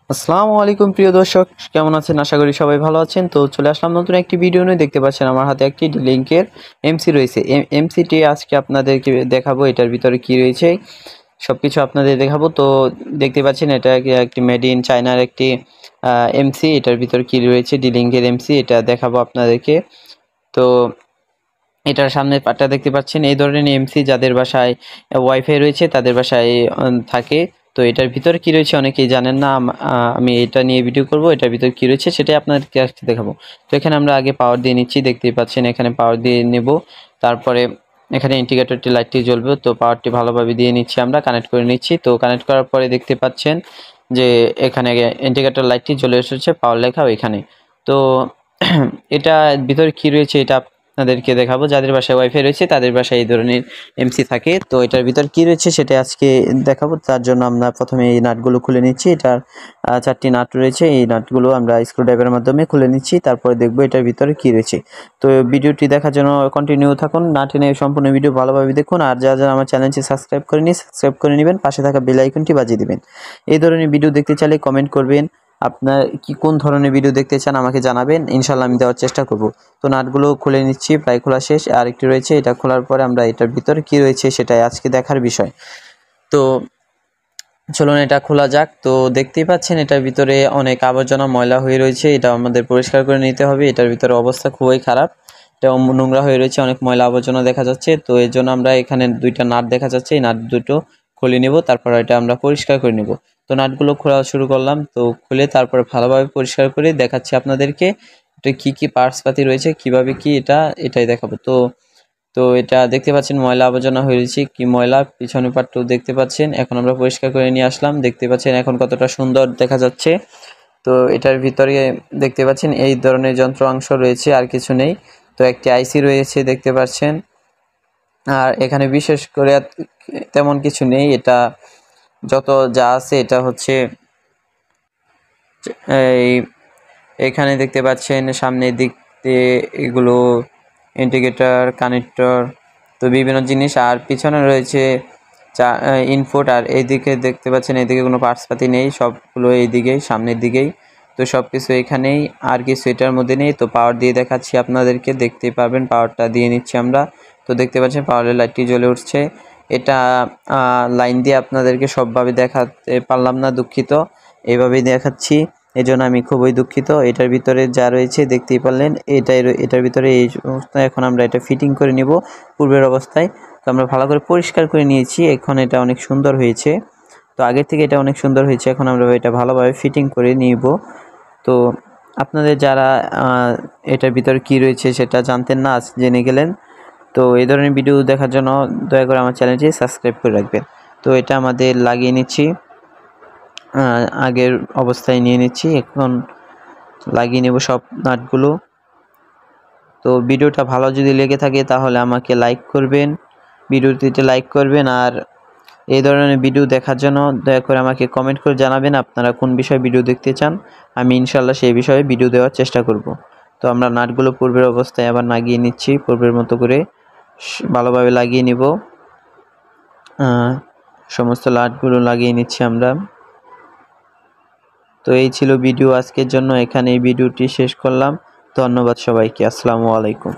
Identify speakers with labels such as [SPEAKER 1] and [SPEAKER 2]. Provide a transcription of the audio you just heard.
[SPEAKER 1] আসসালামু আলাইকুম প্রিয় দর্শক, কেমন আছেন? আশা করি সবাই ভালো আছেন। তো চলে আসলাম নতুন একটি ভিডিও নিয়ে। দেখতে পাচ্ছেন আমার হাতে একটি লিংকের এমসি রয়েছে। এমসিটি আজকে আপনাদেরকে দেখাবো, এটার ভিতরে কি রয়েছে সবকিছু আপনাদের দেখাবো। তো দেখতে পাচ্ছেন এটা একটি মেড ইন চায়নার একটি এমসি। এটার ভিতরে কি রয়েছে, লিংকের এমসি, এটা দেখাবো আপনাদেরকে। তো এটার সামনের পার্টটা দেখতে পাচ্ছেন, এই ধরনের এমসি যাদের বাসায় ওয়াইফাই রয়েছে তাদের বাসায় থাকে। তো এটার ভিতরে কি রয়েছে অনেকেই জানেন না। আমি এটা নিয়ে ভিডিও করব, এটার ভিতরে কি রয়েছে সেটাই আপনাদেরকে আজকে দেখাবো। তো এখানে আমরা আগে পাওয়ার দিয়ে নিচ্ছি, দেখতেই পাচ্ছেন এখানে পাওয়ার দিয়ে নেব। তারপরে এখানে ইন্ডিকেটরটি লাইটটি জ্বলবে, তো পাওয়ারটি ভালোভাবে দিয়ে নিচ্ছি, আমরা কানেক্ট করে নিচ্ছি। তো কানেক্ট করার পরে দেখতে পাচ্ছেন যে এখানে ইন্ডিকেটর লাইটটি জ্বলে এসেছে, পাওয়ার লেখা ওইখানে। তো এটা ভিতরে কি রয়েছে এটা আপনাদেরকে দেখাবো। যাদের বাসায় ওয়াইফাই রয়েছে তাদের বাসায় এই ধরনের এমসি থাকে। তো এটার ভিতর কি রয়েছে সেটা আজকে দেখাবো। তার জন্য আমরা প্রথমে এই নাটগুলো খুলে নিচ্ছি। এটার 4টি নাট রয়েছে, এই নাটগুলো আমরা স্ক্রুড্রাইভারের মাধ্যমে খুলে নিচ্ছি, তারপরে দেখবো এটার ভিতরে কি রয়েছে। তো ভিডিওটি দেখার জন্য কন্টিনিউ থাকুন, না টেনে সম্পূর্ণ ভিডিও ভালোভাবে দেখুন। আর যারা আমার চ্যানেলটি সাবস্ক্রাইব করে নেবেন, পাশে থাকা বেল আইকনটি বাজিয়ে দিবেন। এই ধরনের ভিডিও দেখতে চাইলে কমেন্ট করবেন, আপনার কোন ধরনের ভিডিও দেখতে চান আমাকে জানাবেন, ইনশাল্লাহ আমি দেওয়ার চেষ্টা করব। তো নাটগুলো খুলে নিচ্ছি, প্রায় খোলা শেষ। আর একটি রয়েছে, এটা খোলার পরে আমরা এটার ভিতরে কি রয়েছে সেটাই আজকে দেখার বিষয়। তো চলুন এটা খোলা যাক। তো দেখতেই পাচ্ছেন এটার ভিতরে অনেক আবর্জনা ময়লা হয়ে রয়েছে, এটা আমাদের পরিষ্কার করে নিতে হবে। এটার ভিতরে অবস্থা খুবই খারাপ, এটা নোংরা হয়ে রয়েছে, অনেক ময়লা আবর্জনা দেখা যাচ্ছে। তো এর জন্য আমরা এখানে দুইটা নাট দেখা যাচ্ছে, এই নাট দুটো খুলে নিব, তারপর এটা আমরা পরিষ্কার করে নিব। তো নাটগুলো খোলা শুরু করলাম, তো খুলে তারপরে ভালোভাবে পরিষ্কার করে দেখাচ্ছি আপনাদেরকে এটা কি কি পার্টস পাতি রয়েছে, কিভাবে কি এটাই দেখাবো। তো তো এটা দেখতে পাচ্ছেন ময়লা আবর্জনা হয়ে রয়েছে, কি ময়লা, পিছনের পাটটাও দেখতে পাচ্ছেন। এখন আমরা পরিষ্কার করে নিয়ে আসলাম, দেখতে পাচ্ছেন এখন কতটা সুন্দর দেখা যাচ্ছে। তো এটার ভিতরে দেখতে পাচ্ছেন এই ধরনের যন্ত্রাংশ রয়েছে, আর কিছু নেই। তো একটি আইসি রয়েছে দেখতে পাচ্ছেন, আর এখানে বিশেষ করে তেমন কিছু নেই। এটা যত যা আছে এটা হচ্ছে এই এখানে দেখতে পাচ্ছেন সামনের দিক দিয়ে এগুলো ইন্ডিকেটর, কানেক্টর, তো বিভিন্ন জিনিস। আর পিছনে রয়েছে ইনপুট। আর এইদিকে দেখতে পাচ্ছেন এদিকে কোনো পার্টসপাতি নেই, সবগুলো এইদিকেই, সামনের দিকেই। তো সব কিছু এখানেই, আর কিছু এটার মধ্যে নেই। তো পাওয়ার দিয়ে দেখাচ্ছি আপনাদেরকে, দেখতেই পারবেন পাওয়ারটা দিয়ে নিচ্ছি আমরা। তো দেখতে পাচ্ছেন পাওয়ারের লাইটটি জ্বলে উঠছে। এটা লাইন দিয়ে আপনাদেরকে সবভাবে দেখাতে পারলাম না, দুঃখিত। এইভাবেই দেখাচ্ছি, এজন্য আমি খুবই দুঃখিত। এটার ভিতরে যা রয়েছে দেখতেই পারলেন, এটার ভিতরে এই অবস্থায় এখন আমরা এটা ফিটিং করে নিব পূর্বের অবস্থায়। তো আমরা ভালো করে পরিষ্কার করে নিয়েছি, এখন এটা অনেক সুন্দর হয়েছে। তো আগের থেকে এটা অনেক সুন্দর হয়েছে, এখন আমরা এটা ভালোভাবে ফিটিং করে নিব। তো আপনাদের যারা এটার ভিতরে কি রয়েছে সেটা জানতেন না, আজ জেনে গেলেন। তো এই ধরনের ভিডিও দেখার জন্য দয়া করে আমার চ্যানেলটি সাবস্ক্রাইব করে রাখবেন। তো এটা আমাদের লাগিয়ে নিচ্ছি, আগের অবস্থায় নিয়ে নিচ্ছি, এখন লাগিয়ে নেব সব নাটগুলো। তো ভিডিওটা ভালো যদি লেগে থাকে তাহলে আমাকে লাইক করবেন, ভিডিওটিতে লাইক করবেন। আর এই ধরনের ভিডিও দেখার জন্য দয়া করে আমাকে কমেন্ট করে জানাবেন আপনারা কোন বিষয়ে ভিডিও দেখতে চান, আমি ইনশাল্লাহ সেই বিষয়ে ভিডিও দেওয়ার চেষ্টা করব। তো আমরা নাটগুলো পূর্বের অবস্থায় আবার লাগিয়ে নিচ্ছি, পূর্বের মতো করে ভালোভাবে লাগিয়ে নিব। সমস্ত নাটগুলো লাগিয়ে নিচ্ছি আমরা। তো এই ছিল ভিডিও আজকের জন্য, এখানে এই ভিডিওটি শেষ করলাম। ধন্যবাদ সবাইকে, আসসালামু আলাইকুম।